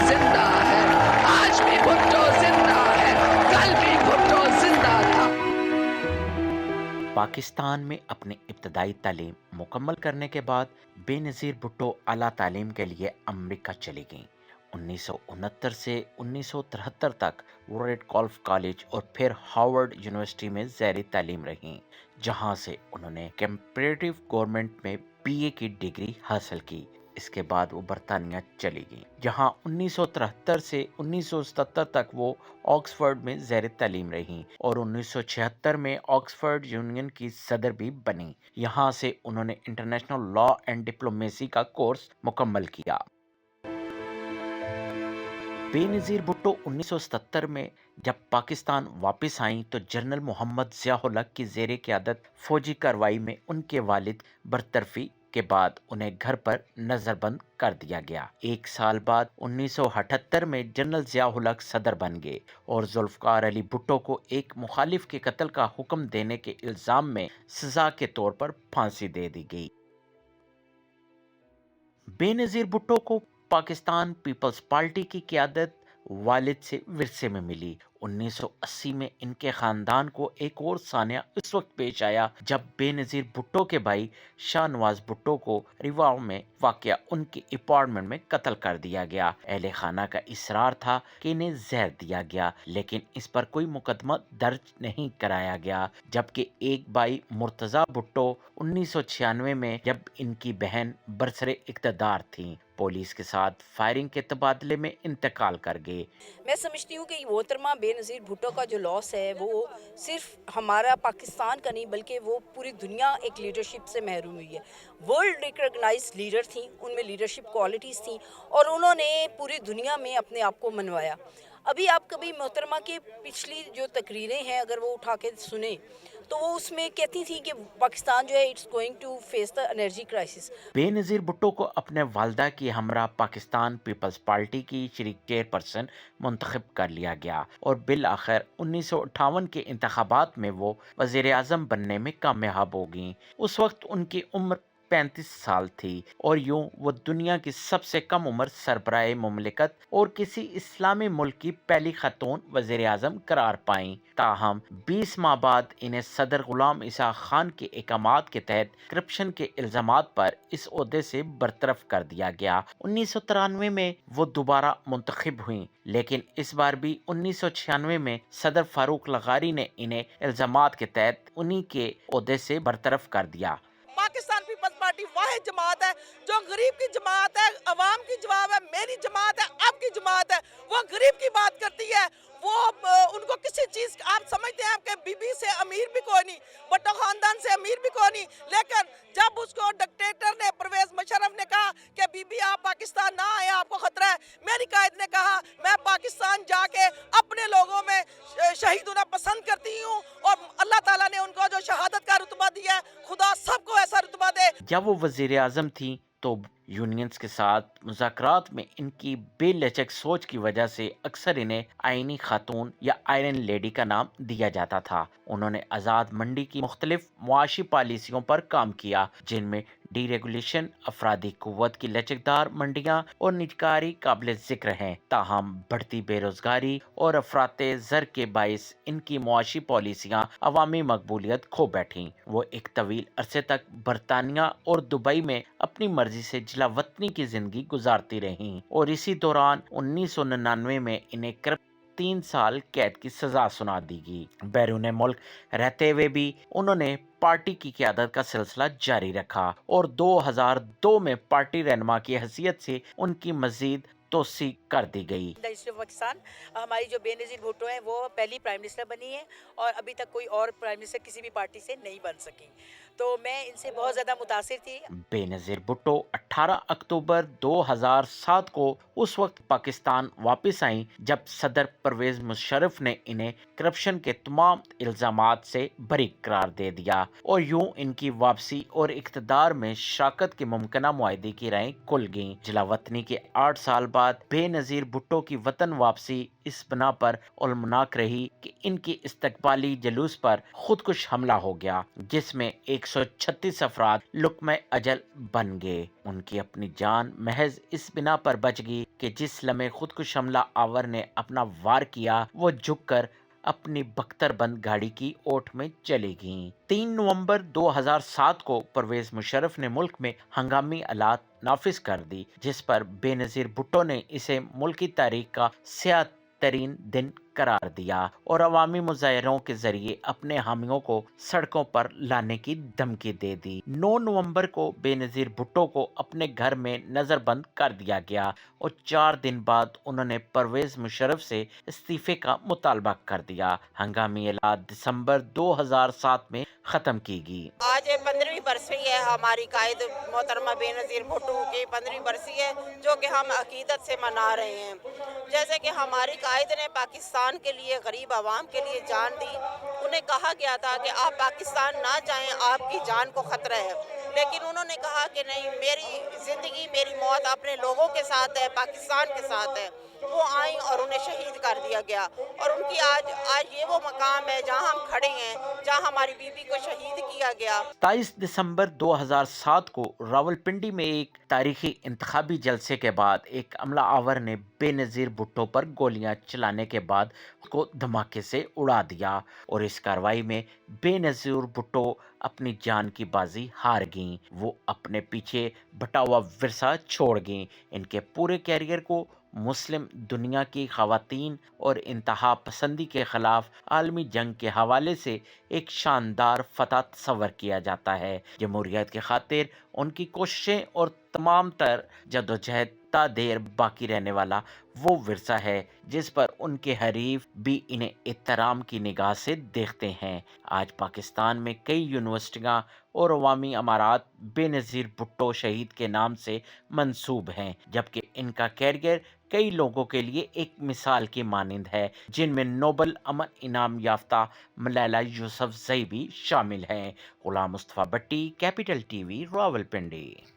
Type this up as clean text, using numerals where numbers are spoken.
जिंदा है, आज भी भुट्टो जिंदा है, कल भी भुट्टो जिंदा था। पाकिस्तान में अपनी इब्तदाई तालीम मुकम्मल करने के बाद बेनज़ीर भुट्टो आला तालीम के लिए अमेरिका चली गईं। 1969 से 1973 तक वो रेड कॉल्फ कॉलेज और फिर हार्वर्ड यूनिवर्सिटी में ज़ैरी तालीम रहीं, जहां से उन्होंने कंपैरेटिव गवर्नमेंट में बीए की डिग्री हासिल की। इसके बाद वो बरतानिया चली गई, जहां 1973 से 1977 तक वो ऑक्सफोर्ड में ज़ैर तालीम रहीं और 1976 में ऑक्सफोर्ड यूनियन की सदर भी बनी। यहाँ से उन्होंने इंटरनेशनल लॉ एंड डिप्लोमेसी का कोर्स मुकम्मल किया। बेनज़ीर भुट्टो 1977 में जब पाकिस्तान वापस आईं तो जनरल मोहम्मद ज़िया-उल हक की ज़ेर क़यादत फ़ौजी कार्रवाई में उनके वालिद बरतरफी के बाद उन्हें घर पर नज़रबंद कर दिया गया। एक साल बाद 1978 में जनरल ज़िया-उल हक सदर बन गए और जुल्फ़िकार अली भुट्टो को एक मुखालिफ के कत्ल का हुक्म देने के इल्ज़ाम में सज़ा के तौर पर फांसी दे दी गई। बेनज़ीर भुट्टो को पाकिस्तान पीपल्स पार्टी की क़यादत वालिद से विरसे में मिली। 1980 में इनके ख़ानदान को एक और सानिया इस वक्त पेश आया जब बेनज़ीर भुट्टो के भाई शाहनवाज भुट्टो को रिवाव में वाक़या उनके अपार्टमेंट में कत्ल कर दिया गया। अहले खाना का इसरार था कि इन्हें जहर दिया गया, लेकिन इस पर कोई मुकदमा दर्ज नहीं कराया गया। जबकि एक भाई मुर्तज़ा भुट्टो 1996 में जब इनकी बहन बरसरे इक़्तिदार थी, पुलिस के साथ फायरिंग के तबादले में इंतकाल कर गए। मैं समझती हूँ कि मोहतरमा बेनज़ीर भुट्टो का जो लॉस है वो सिर्फ हमारा पाकिस्तान का नहीं बल्कि वो पूरी दुनिया एक लीडरशिप से महरूम हुई है। वर्ल्ड रिकॉग्नाइज लीडर थी, उनमें लीडरशिप क्वालिटीज़ थी और उन्होंने पूरी दुनिया में अपने आप को मनवाया। अभी आप कभी मोहतरमा की पिछली जो तकरीरें हैं अगर वो उठा के सुने तो वो उसमें कहती थी कि पाकिस्तान जो है it's going to face the energy crisis. Benazir Bhutto को अपने वालदा की हमरा पाकिस्तान पीपल्स पार्टी की शरीक चेयरपर्सन मुंतखब कर लिया गया और बिल आखिर 1958 के इंतखाबात में वो वज़ीर आज़म बनने में कामयाब हो गईं। उस वक्त उनकी उम्र 35 साल थी और यूं वो दुनिया की सबसे कम उम्र सरबराह मुमलिकत और किसी इस्लामी मुल्क की पहली खातून वज़ीर आज़म करार पाईं। ताहम 20 माह बाद इन्हें सदर गुलाम ईसा खान के अहकामात के तहत करप्शन के इल्ज़ामात पर इस ओहदे से बरतरफ कर दिया गया। 1993 में वो दोबारा मुंतखब हुई, लेकिन इस बार भी 1996 में सदर फारूक लगारी ने इन्हें इल्ज़ामात के तहत उन्हीं के ओहदे से बरतरफ कर दिया। पाकिस्तान पीपल्स पार्टी वाहिद जमात है जो गरीब की जमात है, अवाम की जवाब है, मेरी जमात है, आपकी जमात है, वो गरीब की बात करती है। वो उनको किसी चीज़ आप समझते हैं कि बीबी से अमीर भी कोई नहीं, भुट्टो खानदान से अमीर भी कोई नहीं, लेकिन जब उसको डिक्टेटर ने परवेज मुशर्रफ ने कहा कि बीबी आप पाकिस्तान ना आए आपको खतरा है, मेरी कायद ने कहा मैं पाकिस्तान जाके अपने लोगों में शहीद होना पसंद करती हूँ और अल्लाह ताला ने उनको जो शहादत का रुतबा दिया है, खुदा सबको ऐसा रुतबा दे। जब वो वज़ीर आज़म थी तो यूनियंस के साथ मुज़ाकरात में इनकी बेलचक सोच की वजह से अक्सर इन्हें आइनी खातून या आयरन लेडी का नाम दिया जाता था। उन्होंने आज़ाद मंडी की मुख्तलिफ मुआशी पॉलिसियों पर काम किया, जिनमें डीरेगुलेशन, अफरादी कुव्वत की लचकदार मंडियाँ और निजकारी काबिल ज़िक्र हैं। ताहम बढ़ती बेरोजगारी और अफराते ज़र के बायस इनकी मुआशी पॉलिसियाँ अवामी मकबूलियत खो बैठीं। वो एक तवील अरसे तक बरतानिया और दुबई में अपनी मर्जी से जिला वतनी की जिंदगी गुजारती रहीं और इसी दौरान 1999 में इन्हें 3 साल कैद की सजा सुना दी गई। बैरून मुल्क रहते हुए भी उन्होंने पार्टी की क़यादत का सिलसिला जारी रखा और 2002 में पार्टी रहनुमा की हैसियत से उनकी मजीद तोसी कर दी गई। पाकिस्तान हमारी जो बेनज़ीर भुट्टो है वो पहली प्राइम मिनिस्टर बनी है और अभी तक कोई और प्राइम मिनिस्टर किसी भी पार्टी से नहीं बन सकी, तो मैं इनसे बहुत ज़्यादा मुतासिर थी। बेनज़ीर भुट्टो 18 अक्टूबर 2007 को उस वक्त पाकिस्तान वापस आईं जब सदर परवेज मुशर्रफ ने इन्हें करप्शन के तमाम इल्ज़ामात से बरी करार दे दिया और यूं इनकी वापसी और इक़्तिदार में शराकत के मुमकिना मुआहदे की राहें खुल गईं। जिला वतनी के 8 साल بعد بے نظیر بھٹو کی وطن واپسی اس بنا پر المناک رہی کہ ان کی استقبالی جلوس پر خودکش حملہ ہو گیا، جس میں 136 افراد لقمہ اجل بن گئے۔ ان کی اپنی جان محض اس بنا پر بچ گئی کہ جس لمحے خودکش حملہ آور نے اپنا وار کیا وہ جھک کر اپنی بختر بند گاڑی کی اوٹ میں چلی گئیں۔ 3 نومبر 2007 کو پرویز مشرف نے ملک میں ہنگامی حالات نافذ کر دی، جس پر بے نظیر بھٹو نے اسے ملکی تاریخ کا سیاہ ترین دن قرار دیا اور عوامی مظاہروں کے ذریعے اپنے حامیوں کو سڑکوں پر لانے کی دھمکی دے دی۔ 9 نومبر کو بے نظیر بھٹو کو اپنے گھر میں نظر بند کر دیا گیا اور 4 دن بعد انہوں نے پرویز مشرف سے استعفے کا مطالبہ کر دیا۔ ہنگامی حالات دسمبر 2007 میں ختم کی گئی۔ آج 15ویں برسی ہے ہماری قائد محترمہ بے نظیر بھٹو کی 15ویں برسی ہے، جو کہ ہم عقیدت سے منا رہے ہیں۔ جیسے کہ ہماری قائد نے پاکستان کے لیے، غریب عوام کے لیے جان دی۔ انہیں کہا گیا تھا کہ آپ پاکستان نہ جائیں، آپ کی جان کو خطرہ ہے، لیکن انہوں نے کہا کہ نہیں، میری زندگی میری موت اپنے لوگوں کے ساتھ ہے، پاکستان کے ساتھ ہے۔ وہ آئیں اور انہیں شہید کر دیا گیا، اور ان کی آج یہ وہ مقام ہے جہاں ہم کھڑے ہیں، جہاں ہماری بیوی کو شہید کیا گیا۔ 27 دسمبر 2007 کو راولپنڈی میں ایک تاریخی انتخابی جلسے کے بعد ایک حملہ آور نے بے نظیر بھٹو پر گولیاں چلانے کے بعد اس کو دھماکے سے اڑا دیا اور اس کارروائی میں بے نظیر بھٹو اپنی جان کی بازی ہار گئیں۔ وہ اپنے پیچھے بٹا ہوا ورثہ چھوڑ گئیں۔ ان کے پورے کیریئر کو مسلم دنیا کی خواتین اور انتہا پسندی کے خلاف عالمی جنگ کے حوالے سے ایک شاندار فتح تصور کیا جاتا ہے۔ جمہوریت کی خاطر ان کی کوششیں اور تمام تر جدوجہد تا دیر باقی رہنے والا وہ ورثہ ہے جس پر ان کے حریف بھی انہیں احترام کی نگاہ سے دیکھتے ہیں۔ آج پاکستان میں کئی یونیورسٹیاں اور عوامی عمارات بے نظیر بھٹو شہید کے نام سے منسوب ہیں، جبکہ ان کا کیریئر کئی لوگوں کے لیے ایک مثال کی مانند ہے، جن میں نوبل امن انعام یافتہ ملیلا یوسف زئی بھی شامل ہیں۔ غلام مصطفیٰ بٹی، کیپٹل ٹی وی، راولپنڈی۔